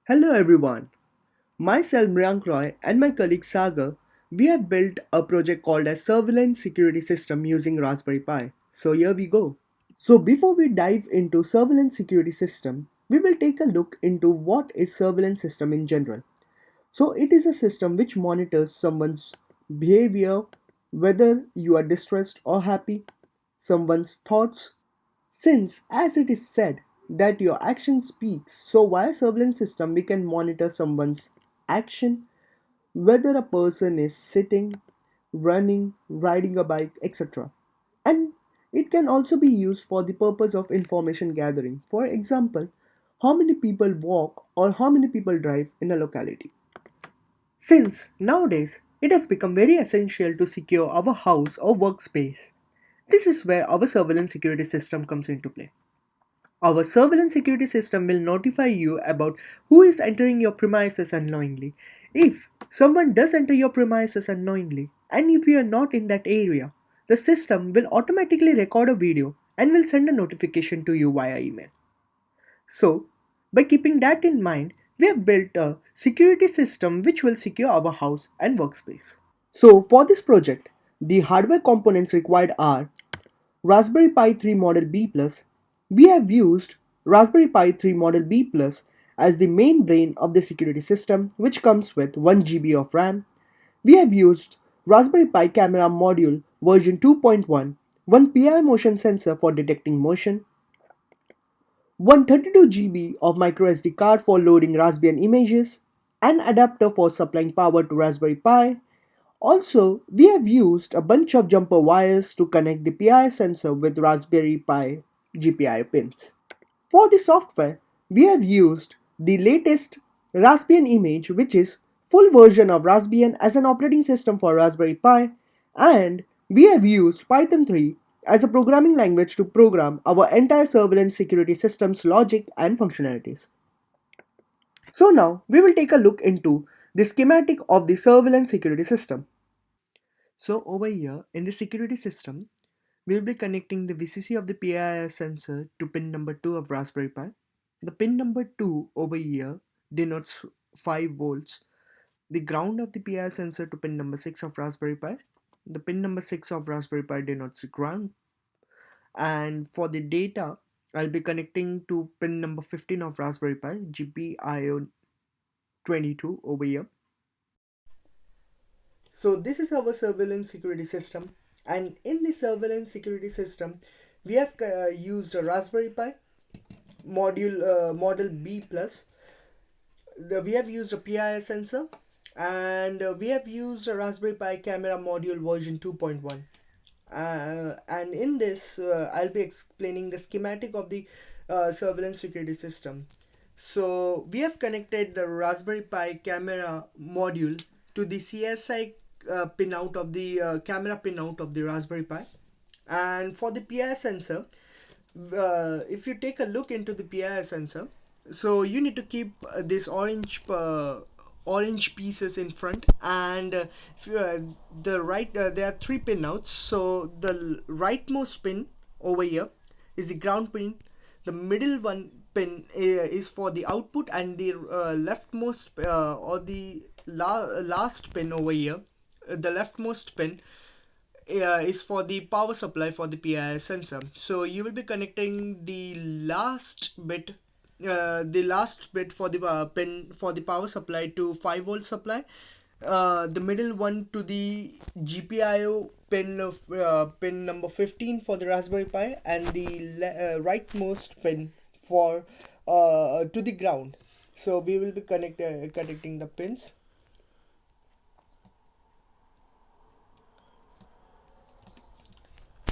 Hello everyone, myself Mriyank Roy and my colleague Sagar, we have built a project called as Surveillance Security System using Raspberry Pi. So here we go. So before we dive into Surveillance Security System, we will take a look into what is surveillance system in general. So it is a system which monitors someone's behavior, whether you are distressed or happy, someone's thoughts, since, as it is said, that your action speaks, so via surveillance system we can monitor someone's action, whether a person is sitting, running, riding a bike, etc. And it can also be used for the purpose of information gathering. For example, how many people walk or how many people drive in a locality. Since nowadays it has become very essential to secure our house or workspace, this is where our surveillance security system comes into play. Our surveillance security system will notify you about who is entering your premises unknowingly. If someone does enter your premises unknowingly, and if you are not in that area, the system will automatically record a video and will send a notification to you via email. So, by keeping that in mind, we have built a security system which will secure our house and workspace. So, for this project, the hardware components required are Raspberry Pi 3 Model B+. We have used Raspberry Pi 3 Model B+ as the main brain of the security system, which comes with 1 GB of RAM. We have used Raspberry Pi camera module version 2.1, one PI motion sensor for detecting motion, one 32 GB of microSD card for loading Raspbian images, an adapter for supplying power to Raspberry Pi. Also, we have used a bunch of jumper wires to connect the PI sensor with Raspberry Pi GPIO pins. For the software, we have used the latest Raspbian image, which is full version of Raspbian as an operating system for Raspberry Pi, and we have used Python 3 as a programming language to program our entire surveillance security system's logic and functionalities. So now we will take a look into the schematic of the surveillance security system. So over here in the security system, we'll be connecting the VCC of the PII sensor to pin number 2 of Raspberry Pi. The pin number 2 over here denotes 5 volts. The ground of the PII sensor to pin number 6 of Raspberry Pi. The pin number 6 of Raspberry Pi denotes the ground. And for the data, I'll be connecting to pin number 15 of Raspberry Pi, GPIO 22 over here. So this is our surveillance security system, and in the surveillance security system, we have used a Raspberry Pi model B plus. We have used a PII sensor, and we have used a Raspberry Pi camera module version 2.1. And in this, I'll be explaining the schematic of the surveillance security system. So we have connected the Raspberry Pi camera module to the CSI pinout of the camera pinout of the Raspberry Pi. And for the PI sensor, if you take a look into the PI sensor, so you need to keep this orange pieces in front, and if you, the right there are three pinouts. So the rightmost pin over here is the ground pin, the middle one pin is for the output, and the leftmost or the last pin over here, the leftmost pin is for the power supply for the PII sensor. So you will be connecting the last bit for the pin for the power supply to 5 volt supply, the middle one to the GPIO pin of pin number 15 for the Raspberry Pi, and the rightmost pin for to the ground. So we will be connecting the pins.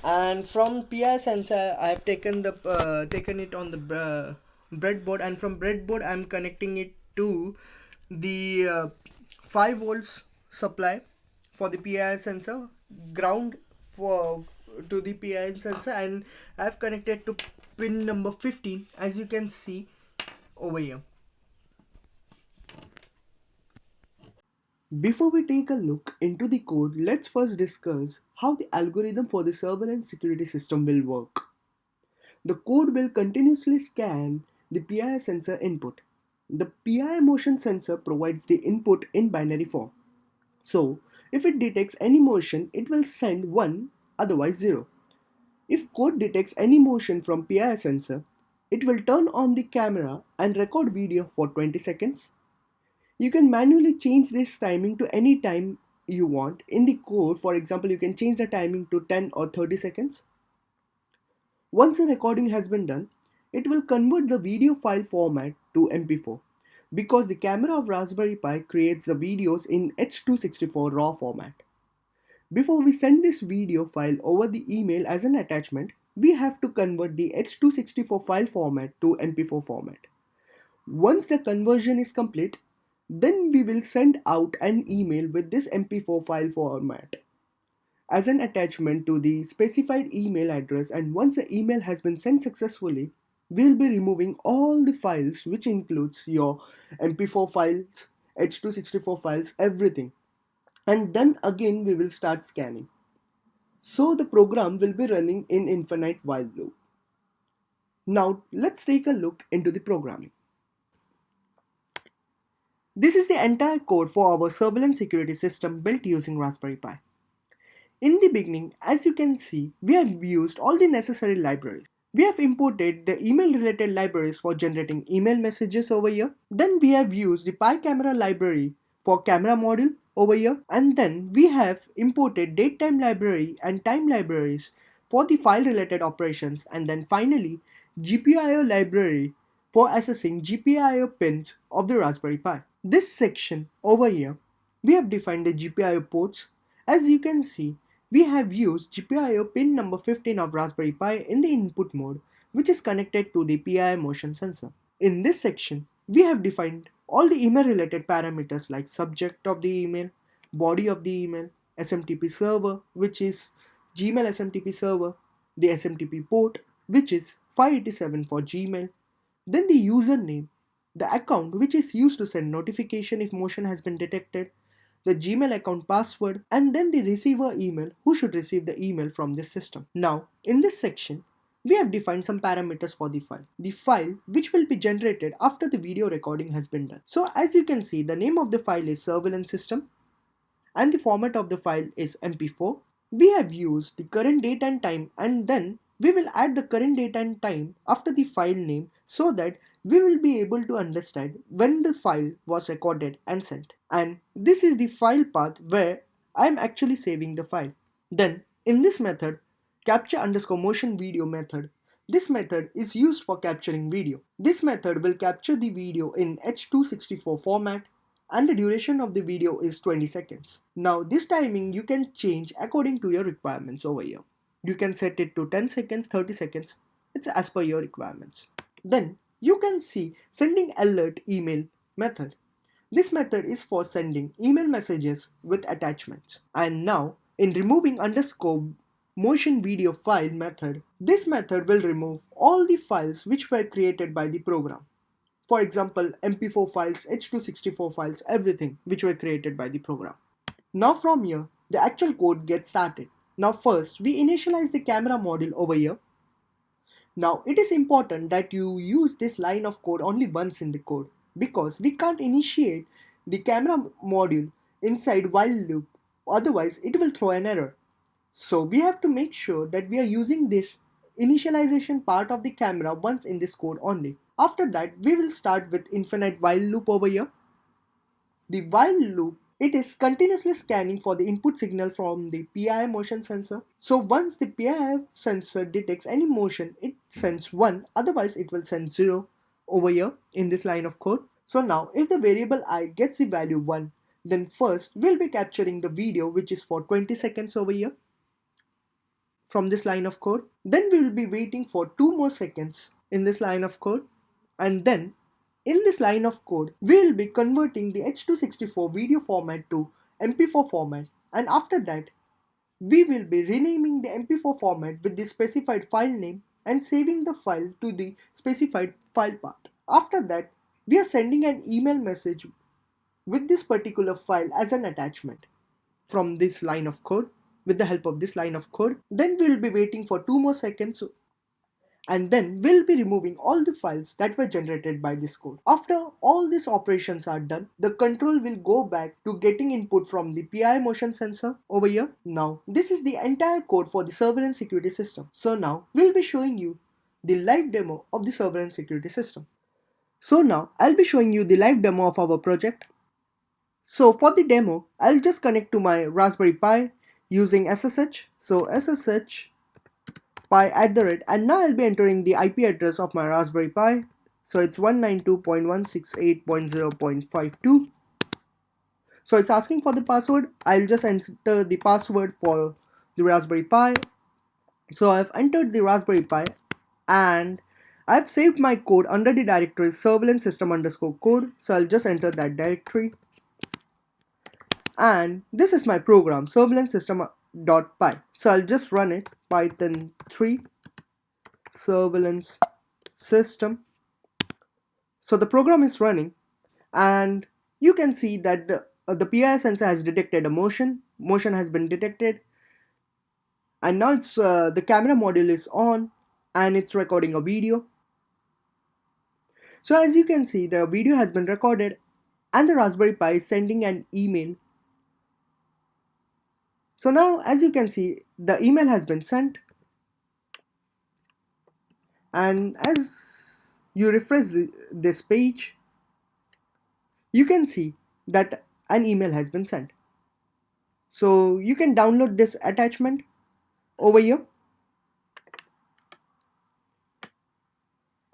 And from PI sensor I have taken it on the breadboard, and from breadboard I'm connecting it to the 5 volts supply for the PI sensor, ground for to the PI sensor, and I've connected to pin number 15, as you can see over here. Before we take a look into the code, let's first discuss how the algorithm for the surveillance security system will work. The code will continuously scan the PI sensor input. The PI motion sensor provides the input in binary form. So, if it detects any motion, it will send 1, otherwise 0. If code detects any motion from PI sensor, it will turn on the camera and record video for 20 seconds. You can manually change this timing to any time you want. In the code, for example, you can change the timing to 10 or 30 seconds. Once the recording has been done, it will convert the video file format to MP4 because the camera of Raspberry Pi creates the videos in H.264 RAW format. Before we send this video file over the email as an attachment, we have to convert the H.264 file format to MP4 format. Once the conversion is complete, then we will send out an email with this MP4 file format as an attachment to the specified email address, and once the email has been sent successfully, we'll be removing all the files, which includes your MP4 files, H.264 files, everything. And then again we will start scanning. So the program will be running in infinite while loop. Now let's take a look into the programming. This is the entire code for our surveillance security system built using Raspberry Pi. In the beginning, as you can see, we have used all the necessary libraries. We have imported the email related libraries for generating email messages over here. Then we have used the PyCamera library for camera module over here. And then we have imported datetime library and time libraries for the file related operations. And then finally, GPIO library for assessing GPIO pins of the Raspberry Pi. This section over here, we have defined the GPIO ports. As you can see, we have used GPIO pin number 15 of Raspberry Pi in the input mode, which is connected to the PI motion sensor. In this section, we have defined all the email related parameters like subject of the email, body of the email, SMTP server, which is Gmail SMTP server, the SMTP port, which is 587 for Gmail, then the username, the account which is used to send notification if motion has been detected, the Gmail account password, and then the receiver email who should receive the email from this system. Now, in this section, we have defined some parameters for the file. The file which will be generated after the video recording has been done. So as you can see, the name of the file is surveillance system and the format of the file is MP4. We have used the current date and time, and then we will add the current date and time after the file name so that we will be able to understand when the file was recorded and sent. And this is the file path where I am actually saving the file. Then in this method, capture underscore motion video method, this method is used for capturing video. This method will capture the video in H.264 format and the duration of the video is 20 seconds. Now this timing you can change according to your requirements over here. You can set it to 10 seconds, 30 seconds, it's as per your requirements. Then you can see sending alert email method. This method is for sending email messages with attachments. And now in removing underscore motion video file method, this method will remove all the files which were created by the program. For example, MP4 files, H.264 files, everything which were created by the program. Now from here, the actual code gets started. Now first, we initialize the camera module over here. Now it is important that you use this line of code only once in the code because we can't initiate the camera module inside while loop, otherwise it will throw an error. So we have to make sure that we are using this initialization part of the camera once in this code only. After that, we will start with infinite while loop over here. The while loop, it is continuously scanning for the input signal from the PI motion sensor. So once the PI sensor detects any motion, it sends 1, otherwise it will send 0 over here in this line of code. So now if the variable I gets the value 1, then first we'll be capturing the video which is for 20 seconds over here from this line of code. Then we will be waiting for 2 more seconds in this line of code, and then in this line of code we will be converting the H.264 video format to MP4 format, and after that we will be renaming the MP4 format with the specified file name and saving the file to the specified file path. After that, we are sending an email message with this particular file as an attachment from this line of code with the help of this line of code. Then we will be waiting for 2 more seconds, and then we'll be removing all the files that were generated by this code. After all these operations are done, the control will go back to getting input from the PI motion sensor over here. Now, this is the entire code for the surveillance security system. So now, we'll be showing you the live demo of the surveillance security system. So now, I'll be showing you the live demo of our project. So for the demo, I'll just connect to my Raspberry Pi using SSH. So SSH pi@, and now I'll be entering the IP address of my Raspberry Pi. So it's 192.168.0.52. So it's asking for the password. I'll just enter the password for the Raspberry Pi. So I've entered the Raspberry Pi and I've saved my code under the directory surveillance system underscore code. So I'll just enter that directory. And this is my program, surveillance system.py. So I'll just run it, python 3 surveillance system. So the program is running, and you can see that the PI sensor has detected a motion has been detected, and now it's the camera module is on and it's recording a video. So as you can see, the video has been recorded and the Raspberry Pi is sending an email. So now as you can see, the email has been sent, and as you refresh this page, you can see that an email has been sent. So you can download this attachment over here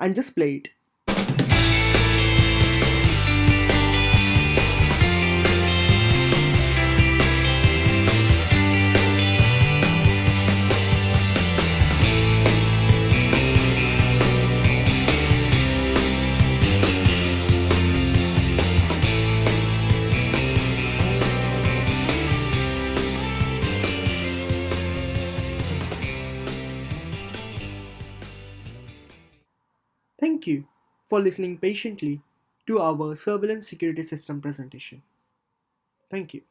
and just play it. Thank you for listening patiently to our surveillance security system presentation. Thank you.